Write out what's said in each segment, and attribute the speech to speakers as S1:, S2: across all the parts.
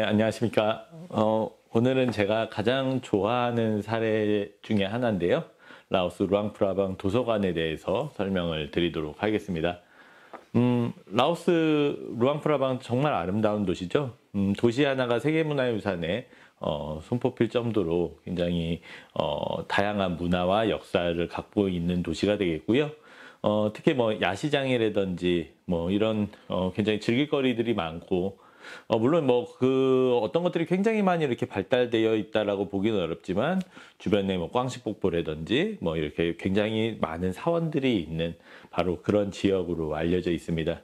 S1: 안녕하십니까. 오늘은 제가 가장 좋아하는 사례 중에 하나인데요. 라오스 루앙프라방 도서관에 대해서 설명을 드리도록 하겠습니다. 라오스 루앙프라방 정말 아름다운 도시죠. 도시 하나가 세계문화유산에 손꼽힐 정도로 굉장히 다양한 문화와 역사를 갖고 있는 도시가 되겠고요. 특히 뭐 야시장이라든지 뭐 이런 굉장히 즐길거리들이 많고, 물론 뭐 그 어떤 것들이 굉장히 많이 이렇게 발달되어 있다라고 보기는 어렵지만, 주변에 뭐 꽝시폭포라든지 뭐 이렇게 굉장히 많은 사원들이 있는 바로 그런 지역으로 알려져 있습니다.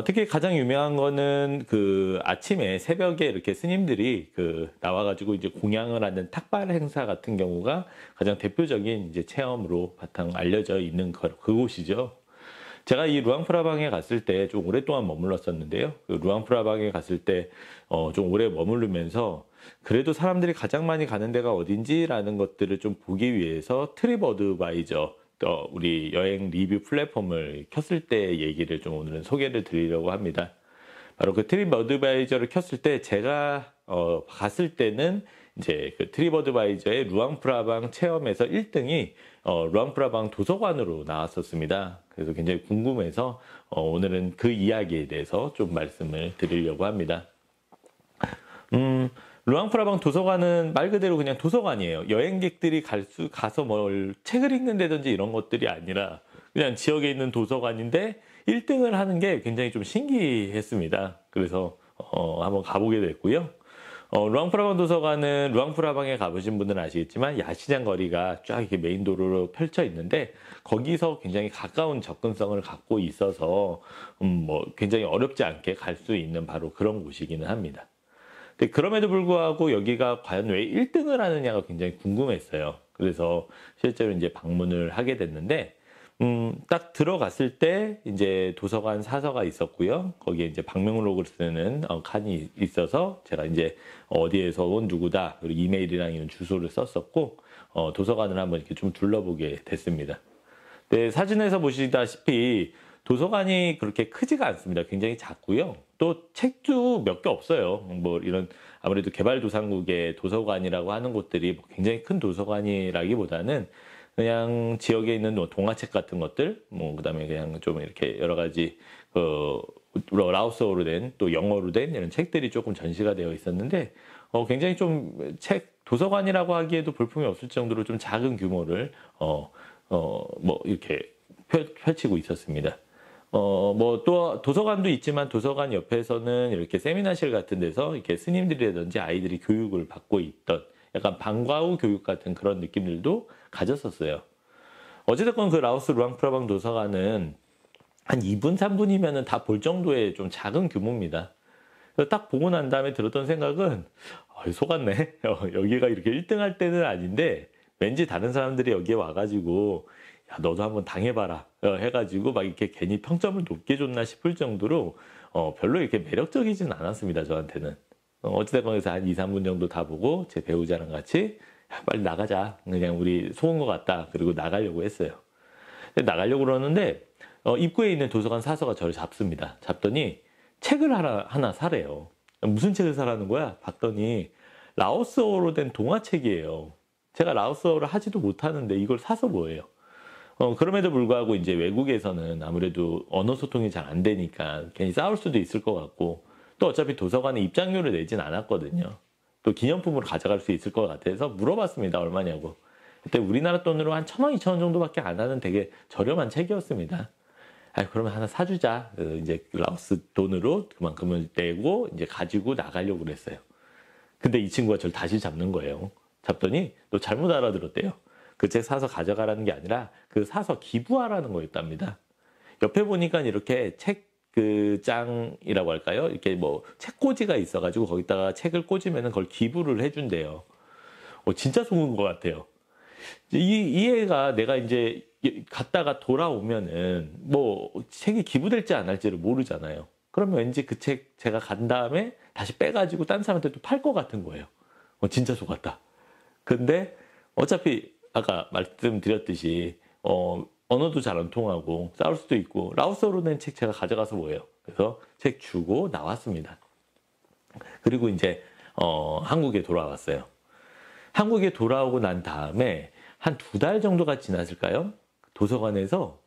S1: 특히 가장 유명한 거는 그 아침에 새벽에 이렇게 스님들이 그 나와가지고 이제 공양을 하는 탁발 행사 같은 경우가 가장 대표적인 이제 체험으로 바탕 알려져 있는 그곳이죠. 제가 이 루앙프라방에 갔을 때 좀 오랫동안 머물렀었는데요. 그 루앙프라방에 갔을 때 좀 오래 머무르면서 그래도 사람들이 가장 많이 가는 데가 어딘지라는 것들을 좀 보기 위해서 트립어드바이저, 우리 여행 리뷰 플랫폼을 켰을 때 얘기를 좀 오늘은 소개를 드리려고 합니다. 바로 그 트립어드바이저를 켰을 때 제가 갔을 때는 이제 그 트립어드바이저의 루앙프라방 체험에서 1등이 루앙프라방 도서관으로 나왔었습니다. 그래서 굉장히 궁금해서 오늘은 그 이야기에 대해서 좀 말씀을 드리려고 합니다. 루앙프라방 도서관은 말 그대로 그냥 도서관이에요. 여행객들이 가서 뭘 책을 읽는다든지 이런 것들이 아니라 그냥 지역에 있는 도서관인데 1등을 하는 게 굉장히 좀 신기했습니다. 그래서 한번 가보게 됐고요. 루앙프라방 도서관은 루앙프라방에 가보신 분들은 아시겠지만 야시장 거리가 쫙 이렇게 메인 도로로 펼쳐 있는데, 거기서 굉장히 가까운 접근성을 갖고 있어서 뭐 굉장히 어렵지 않게 갈 수 있는 바로 그런 곳이기는 합니다. 근데 그럼에도 불구하고 여기가 과연 왜 1등을 하느냐가 굉장히 궁금했어요. 그래서 실제로 이제 방문을 하게 됐는데, 딱 들어갔을 때 이제 도서관 사서가 있었고요. 거기에 이제 방명록을 쓰는 칸이 있어서 제가 이제 어디에서 온 누구다, 그리고 이메일이랑 이런 주소를 썼었고, 도서관을 한번 이렇게 좀 둘러보게 됐습니다. 네, 사진에서 보시다시피 도서관이 그렇게 크지가 않습니다. 굉장히 작고요. 또 책도 몇 개 없어요. 뭐 이런 아무래도 개발도상국의 도서관이라고 하는 곳들이 뭐 굉장히 큰 도서관이라기보다는 그냥 지역에 있는 동화책 같은 것들, 뭐 그다음에 그냥 좀 이렇게 여러 가지 라오스어로 된 또 영어로 된 이런 책들이 조금 전시가 되어 있었는데, 굉장히 좀 도서관이라고 하기에도 볼품이 없을 정도로 좀 작은 규모를 뭐 이렇게 펼치고 있었습니다. 뭐 또 도서관도 있지만 도서관 옆에서는 이렇게 세미나실 같은 데서 이렇게 스님들이라든지 아이들이 교육을 받고 있던 약간 방과 후 교육 같은 그런 느낌들도 가졌었어요. 어찌됐건 그 라오스 루앙프라방 도서관은 한 2분, 3분이면 다 볼 정도의 좀 작은 규모입니다. 그래서 딱 보고 난 다음에 들었던 생각은, 속았네. 여기가 이렇게 1등 할 때는 아닌데, 왠지 다른 사람들이 여기에 와가지고, 야, 너도 한번 당해봐라. 해가지고 막 이렇게 괜히 평점을 높게 줬나 싶을 정도로, 별로 이렇게 매력적이진 않았습니다, 저한테는. 어찌됐건 그래서 한 2, 3분 정도 다 보고 제 배우자랑 같이 야, 빨리 나가자. 그냥 우리 속은 것 같다. 그리고 나가려고 했어요. 나가려고 그러는데 입구에 있는 도서관 사서가 저를 잡습니다. 잡더니 책을 하나 사래요. 무슨 책을 사라는 거야? 봤더니 라오스어로 된 동화책이에요. 제가 라오스어를 하지도 못하는데 이걸 사서 뭐예요? 그럼에도 불구하고 이제 외국에서는 아무래도 언어 소통이 잘 안 되니까 괜히 싸울 수도 있을 것 같고, 또 어차피 도서관에 입장료를 내진 않았거든요. 또 기념품으로 가져갈 수 있을 것 같아서 물어봤습니다. 얼마냐고. 그때 우리나라 돈으로 한 1,000원, 2,000원 정도밖에 안 하는 되게 저렴한 책이었습니다. 그러면 하나 사주자. 이제 라오스 돈으로 그만큼을 떼고 이제 가지고 나가려고 그랬어요. 근데 이 친구가 저를 다시 잡는 거예요. 잡더니 너 잘못 알아들었대요. 그 책 사서 가져가라는 게 아니라 그 사서 기부하라는 거였답니다. 옆에 보니까 이렇게 그 짱이라고 할까요? 이렇게 뭐 책꽂이가 있어가지고 거기다가 책을 꽂으면 그걸 기부를 해준대요. 진짜 속은 것 같아요. 이 애가 내가 이제 갔다가 돌아오면은 뭐 책이 기부될지 안 할지를 모르잖아요. 그러면 왠지 그 책 제가 간 다음에 다시 빼가지고 딴 사람한테 또 팔 것 같은 거예요. 진짜 속았다. 근데 어차피 아까 말씀드렸듯이 언어도 잘 안 통하고 싸울 수도 있고 라오스어로 된 책 제가 가져가서 뭐예요? 그래서 책 주고 나왔습니다. 그리고 이제 한국에 돌아왔어요. 한국에 돌아오고 난 다음에 한 2달 정도가 지났을까요? 도서관에서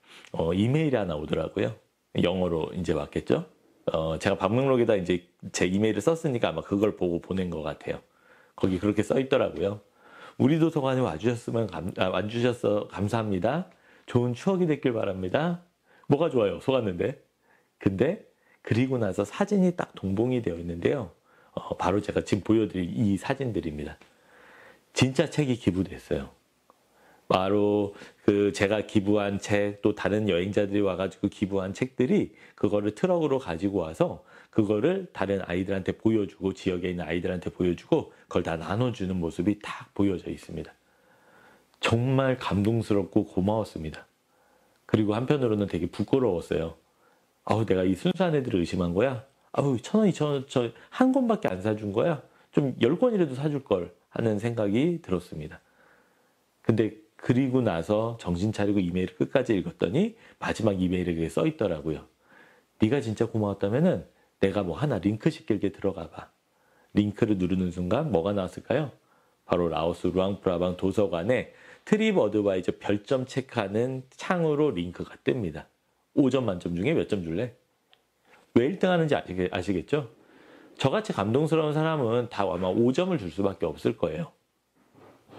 S1: 이메일이 하나 오더라고요. 영어로 이제 왔겠죠? 제가 방명록에다 이제 제 이메일을 썼으니까 아마 그걸 보고 보낸 것 같아요. 거기 그렇게 써 있더라고요. 우리 도서관에 와주셔서 감사합니다. 좋은 추억이 됐길 바랍니다. 뭐가 좋아요? 속았는데. 근데 그리고 나서 사진이 딱 동봉이 되어 있는데요. 바로 제가 지금 보여드릴 이 사진들입니다. 진짜 책이 기부됐어요. 바로 그 제가 기부한 책, 또 다른 여행자들이 와가지고 기부한 책들이 그거를 트럭으로 가지고 와서 그거를 다른 아이들한테 보여주고, 지역에 있는 아이들한테 보여주고, 그걸 다 나눠주는 모습이 딱 보여져 있습니다. 정말 감동스럽고 고마웠습니다. 그리고 한편으로는 되게 부끄러웠어요. 내가 이 순수한 애들을 의심한 거야? 1,000원, 2,000원, 한 권밖에 안 사준 거야? 좀 10권이라도 사줄 걸 하는 생각이 들었습니다. 근데 그리고 나서 정신 차리고 이메일을 끝까지 읽었더니 마지막 이메일에 그게 써 있더라고요. 네가 진짜 고마웠다면은 내가 뭐 하나 링크 시킬게 들어가 봐. 링크를 누르는 순간 뭐가 나왔을까요? 바로 라오스 루앙프라방 도서관에 트립 어드바이저 별점 체크하는 창으로 링크가 뜹니다. 5점 만점 중에 몇 점 줄래? 왜 1등 하는지 아시겠죠? 저같이 감동스러운 사람은 다 아마 5점을 줄 수밖에 없을 거예요.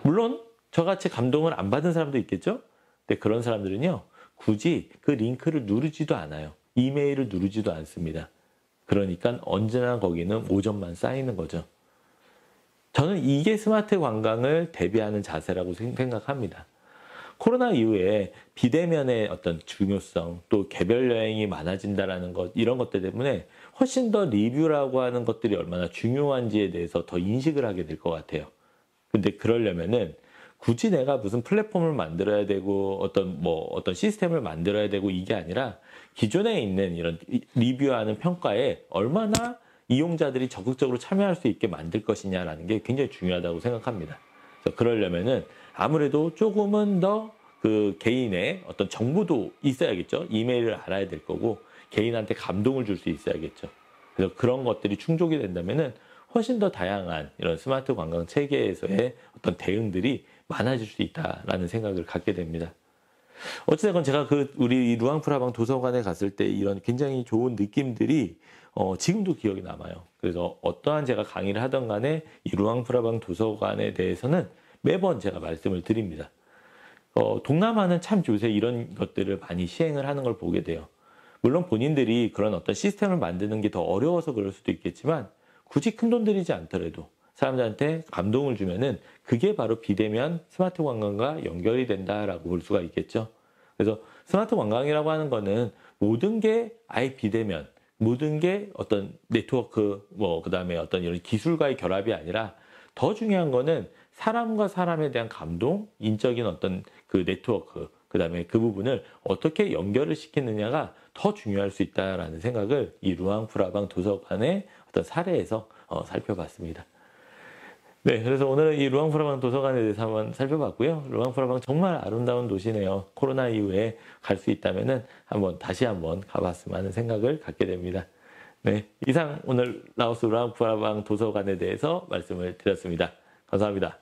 S1: 물론 저같이 감동을 안 받은 사람도 있겠죠? 근데 그런 사람들은요, 굳이 그 링크를 누르지도 않아요. 이메일을 누르지도 않습니다. 그러니까 언제나 거기는 5점만 쌓이는 거죠. 저는 이게 스마트 관광을 대비하는 자세라고 생각합니다. 코로나 이후에 비대면의 어떤 중요성, 또 개별 여행이 많아진다라는 것, 이런 것들 때문에 훨씬 더 리뷰라고 하는 것들이 얼마나 중요한지에 대해서 더 인식을 하게 될 것 같아요. 근데 그러려면은 굳이 내가 무슨 플랫폼을 만들어야 되고 어떤 시스템을 만들어야 되고 이게 아니라 기존에 있는 이런 리뷰하는 평가에 얼마나 이용자들이 적극적으로 참여할 수 있게 만들 것이냐라는 게 굉장히 중요하다고 생각합니다. 그래서 그러려면은 아무래도 조금은 더 그 개인의 어떤 정보도 있어야겠죠. 이메일을 알아야 될 거고 개인한테 감동을 줄 수 있어야겠죠. 그래서 그런 것들이 충족이 된다면은 훨씬 더 다양한 이런 스마트 관광 체계에서의 어떤 대응들이 많아질 수 있다라는 생각을 갖게 됩니다. 어찌됐건 제가 우리 루앙프라방 도서관에 갔을 때 이런 굉장히 좋은 느낌들이 지금도 기억이 남아요. 그래서 어떠한 제가 강의를 하던 간에 이 루앙프라방 도서관에 대해서는 매번 제가 말씀을 드립니다. 동남아는 참 요새 이런 것들을 많이 시행을 하는 걸 보게 돼요. 물론 본인들이 그런 어떤 시스템을 만드는 게 더 어려워서 그럴 수도 있겠지만 굳이 큰 돈 들이지 않더라도 사람들한테 감동을 주면은 그게 바로 비대면 스마트 관광과 연결이 된다라고 볼 수가 있겠죠. 그래서 스마트 관광이라고 하는 거는 모든 게 아예 비대면, 모든 게 어떤 네트워크, 그다음에 어떤 이런 기술과의 결합이 아니라 더 중요한 거는 사람과 사람에 대한 감동, 인적인 어떤 그 네트워크, 그다음에 그 부분을 어떻게 연결을 시키느냐가 더 중요할 수 있다라는 생각을 이 루앙프라방 도서관의 어떤 사례에서 살펴봤습니다. 네, 그래서 오늘은 이 루앙프라방 도서관에 대해서 한번 살펴봤고요. 루앙프라방 정말 아름다운 도시네요. 코로나 이후에 갈 수 있다면은 다시 한번 가봤으면 하는 생각을 갖게 됩니다. 네, 이상 오늘 라오스 루앙프라방 도서관에 대해서 말씀을 드렸습니다. 감사합니다.